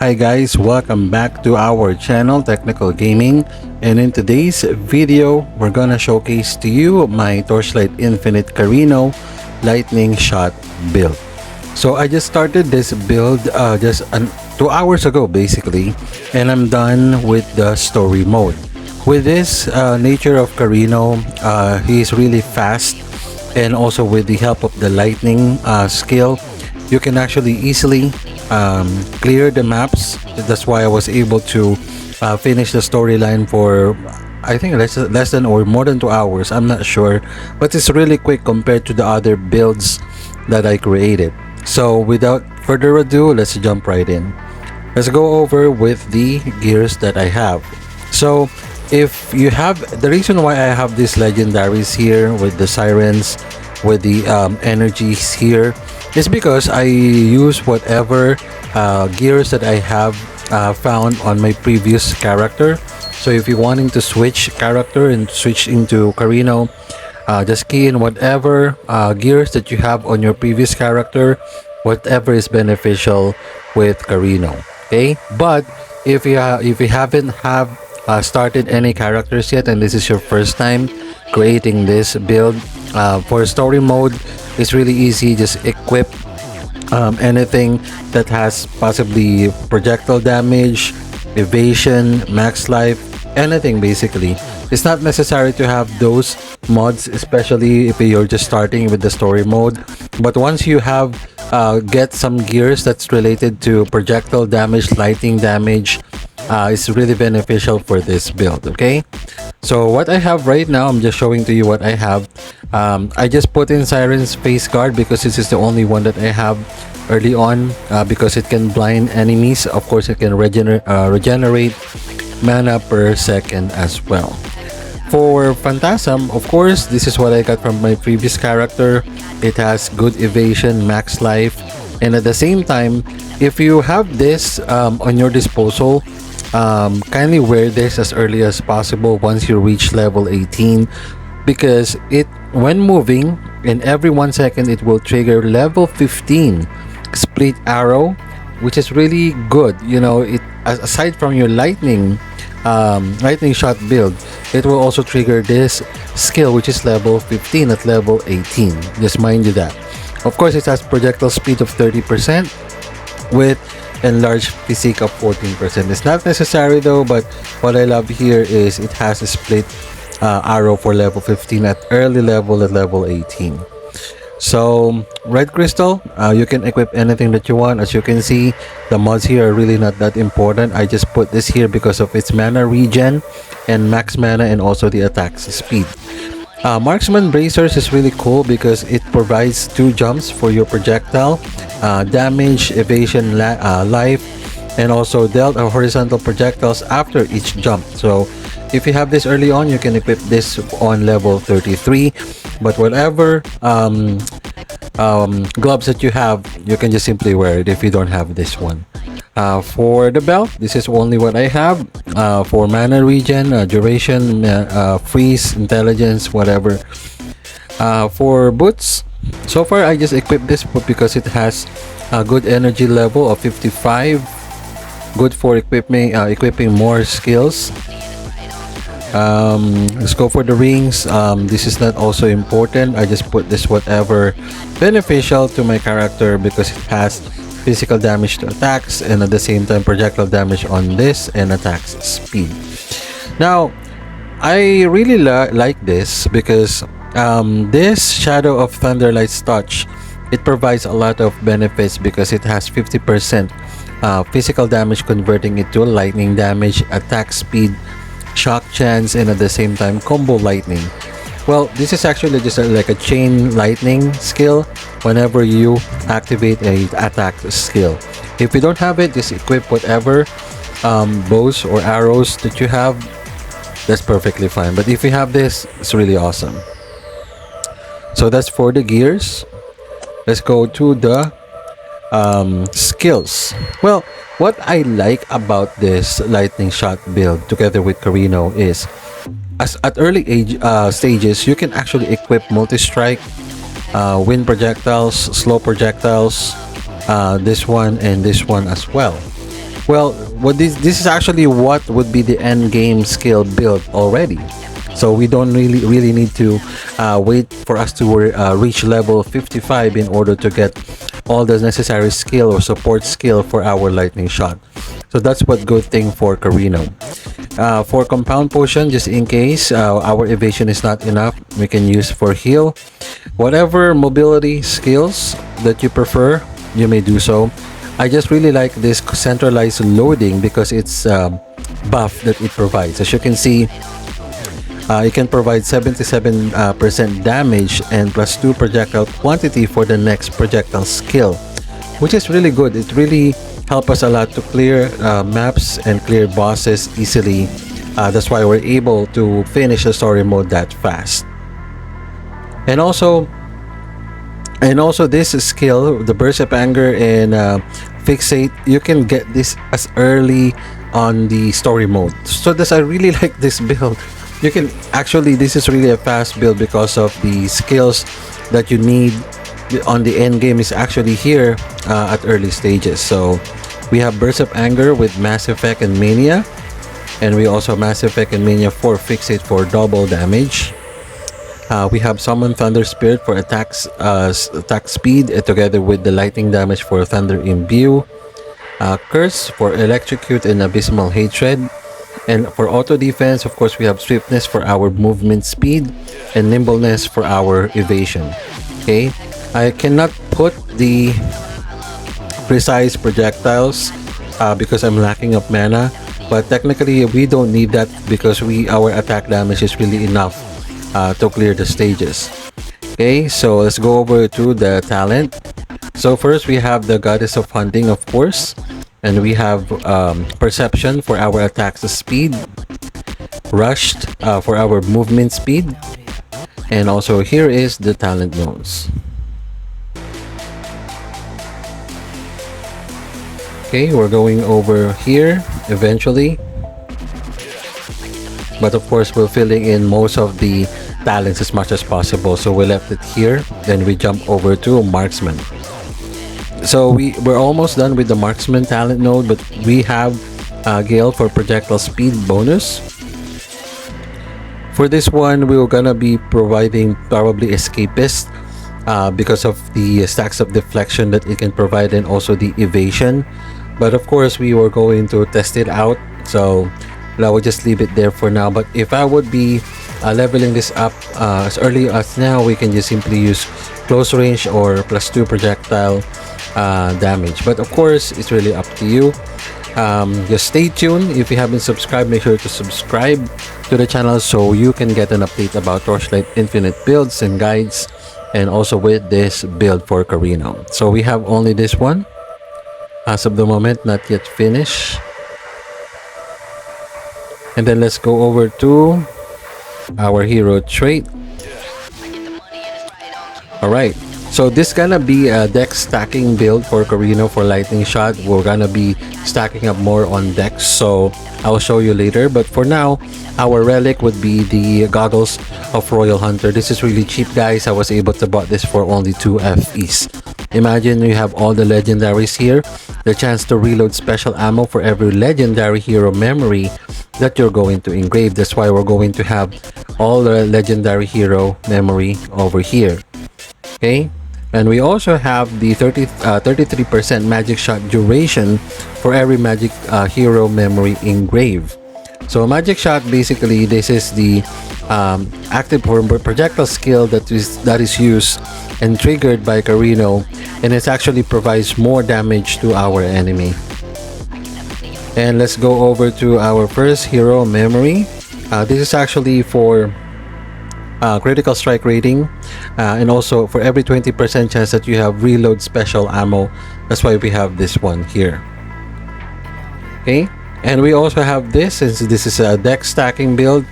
Hi guys, welcome back to our channel Technical Gaming, and in today's video we're gonna showcase to you my Torchlight Infinite Carino Lightning Shot Build. So I just started this build just 2 hours ago basically, and I'm done with the story mode. With this nature of Carino, he's really fast, and also with the help of the lightning skill, you can actually easily clear the maps. That's why I was able to finish the storyline for I think less than or more than 2 hours. I'm not sure, but it's really quick compared to the other builds that I created. So without further ado, let's jump right in. Let's go over with the gears that I have. So if you have, the reason why I have these legendaries here with the sirens, with the energies here, is because I use whatever gears that I have found on my previous character. So if you're wanting to switch character and switch into Carino, just key in whatever gears that you have on your previous character, whatever is beneficial with Carino. Okay, but if you haven't started any characters yet, and this is your first time creating this build, for story mode, it's really easy. Just equip anything that has possibly projectile damage, evasion, max life, anything basically. It's not necessary to have those mods, especially if you're just starting with the story mode. But once you have get some gears that's related to projectile damage, lightning damage, it's really beneficial for this build. Okay, so what I have right now, I'm just showing to you what I have. I just put in Siren's Face Guard because this is the only one that I have early on, because it can blind enemies. Of course, it can regenerate mana per second as well. For Phantasm, of course, this is what I got from my previous character. It has good evasion, max life, and at the same time, if you have this on your disposal, kindly wear this as early as possible once you reach level 18, because it, when moving, in every 1 second it will trigger level 15 split arrow, which is really good. You know, it, aside from your lightning shot build, it will also trigger this skill, which is level 15 at level 18. Just mind you that. Of course, it has projectile speed of 30% with enlarged physique of 14%. It's not necessary though, but what I love here is it has a split arrow for level 15 at early level at level 18. So red crystal, you can equip anything that you want. As you can see, the mods here are really not that important. I just put this here because of its mana regen and max mana, and also the attack speed. Marksman bracers is really cool because it provides 2 jumps for your projectile damage, evasion, life, and also dealt horizontal projectiles after each jump. So if you have this early on, you can equip this on level 33, but whatever gloves that you have, you can just simply wear it if you don't have this one. For the belt, this is only what I have. For mana regen, duration, freeze, intelligence, whatever. For boots, so far I just equipped this because it has a good energy level of 55, good for equipping more skills. Let's go for the rings. This is not also important. I just put this whatever beneficial to my character because it has physical damage to attacks, and at the same time projectile damage on this and attacks speed. Now I really like this because this Shadow of Thunderlight's Touch, it provides a lot of benefits because it has 50% physical damage, converting it to lightning damage, attack speed, shock chance, and at the same time combo lightning. Well, this is actually just like a chain lightning skill whenever you activate a attack skill. If you don't have it, just equip whatever bows or arrows that you have. That's perfectly fine, but if you have this, it's really awesome. So that's for the gears. Let's go to the skills. Well, what I like about this lightning shot build together with Carino is, as at early stages, you can actually equip multi-strike, wind projectiles, slow projectiles, this one and this one as well. Well, what this is actually what would be the end game skill build already. So we don't really need to wait for us to reach level 55 in order to get all the necessary skill or support skill for our lightning shot. So that's what good thing for Carino. For compound potion, just in case our evasion is not enough, we can use for heal. Whatever mobility skills that you prefer, you may do so. I just really like this centralized loading because it's buff that it provides. As you can see, it can provide 77% damage and plus 2 projectile quantity for the next projectile skill, which is really good. It really helps us a lot to clear maps and clear bosses easily. That's why we're able to finish the story mode that fast. And also this skill, the Burst of Anger and Fixate, you can get this as early on the story mode. So I really like this build. You can actually, this is really a fast build because of the skills that you need on the end game is actually here at early stages. So we have Burst of Anger with Mass Effect and Mania, and we also have Mass Effect and Mania for Fixate for double damage. We have Summon Thunder Spirit for attack speed together with the lightning damage for Thunder Imbue. Curse for Electrocute and Abysmal Hatred. And for auto defense, of course, we have Swiftness for our movement speed and Nimbleness for our evasion. Okay, I cannot put the precise projectiles because I'm lacking of mana, but technically we don't need that because our attack damage is really enough to clear the stages. Okay, so let's go over to the talent. So first we have the Goddess of Hunting, of course, and we have Perception for our attack speed, Rushed for our movement speed, and also here is the talent nodes. Okay, we're going over here eventually, but of course we're filling in most of the talents as much as possible, so we left it here. Then we jump over to Marksman. So we're almost done with the Marksman talent node, but we have Gale for projectile speed bonus. For this one, we're gonna be providing probably Escapist because of the stacks of deflection that it can provide and also the evasion. But of course, we were going to test it out, so I will just leave it there for now. But if I would be leveling this up as early as now, we can just simply use close range or plus 2 projectile damage. But of course, it's really up to you. Just stay tuned. If you haven't subscribed, make sure to subscribe to the channel so you can get an update about Torchlight Infinite builds and guides, and also with this build for Carino. So we have only this one as of the moment, not yet finished. And then let's go over to our hero trait. Alright, so this gonna be a deck stacking build for Carino for lightning shot. We're gonna be stacking up more on decks, so I'll show you later. But for now, our relic would be the goggles of Royal Hunter. This is really cheap, guys. I was able to buy this for only 2 FEs. Imagine you have all the legendaries here, the chance to reload special ammo for every legendary hero memory that you're going to engrave. That's why we're going to have all the legendary hero memory over here. Okay, and we also have the 33% magic shot duration for every magic hero memory engrave. So magic shot, basically this is the active projectile skill that is used and triggered by Carino, and it actually provides more damage to our enemy. And let's go over to our first hero memory. This is actually for critical strike rating, and also for every 20% chance that you have reload special ammo. That's why we have this one here. Okay, and we also have this, since this is a deck stacking build.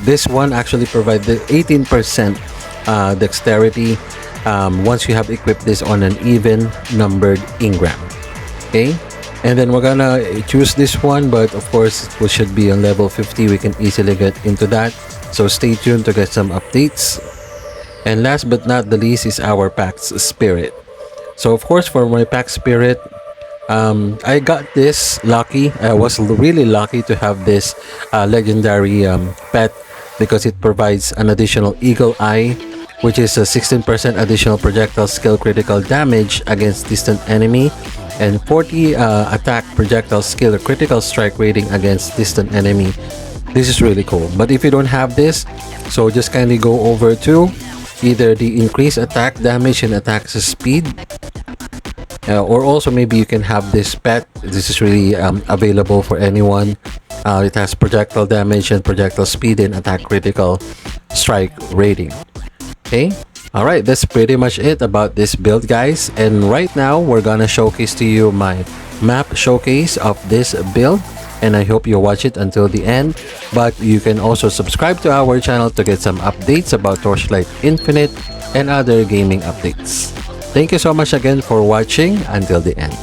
This one actually provides the 18% dexterity once you have equipped this on an even numbered engram. Okay, and then we're gonna choose this one, but of course we should be on level 50. We can easily get into that, so stay tuned to get some updates. And last but not the least is our Pact Spirit. So of course, for my Pact Spirit, I got this lucky. I was really lucky to have this legendary pet because it provides an additional Eagle Eye, which is a 16% additional projectile skill critical damage against distant enemy, and 40 attack projectile skill critical strike rating against distant enemy. This is really cool. But if you don't have this, so just kindly go over to either the increased attack damage and attack speed, or also maybe you can have this pet. This is really available for anyone. It has projectile damage and projectile speed and attack critical strike rating. Okay, all right, that's pretty much it about this build, guys. And right now we're gonna showcase to you my map showcase of this build, and I hope you watch it until the end. But you can also subscribe to our channel to get some updates about Torchlight Infinite and other gaming updates. Thank you so much again for watching until the end.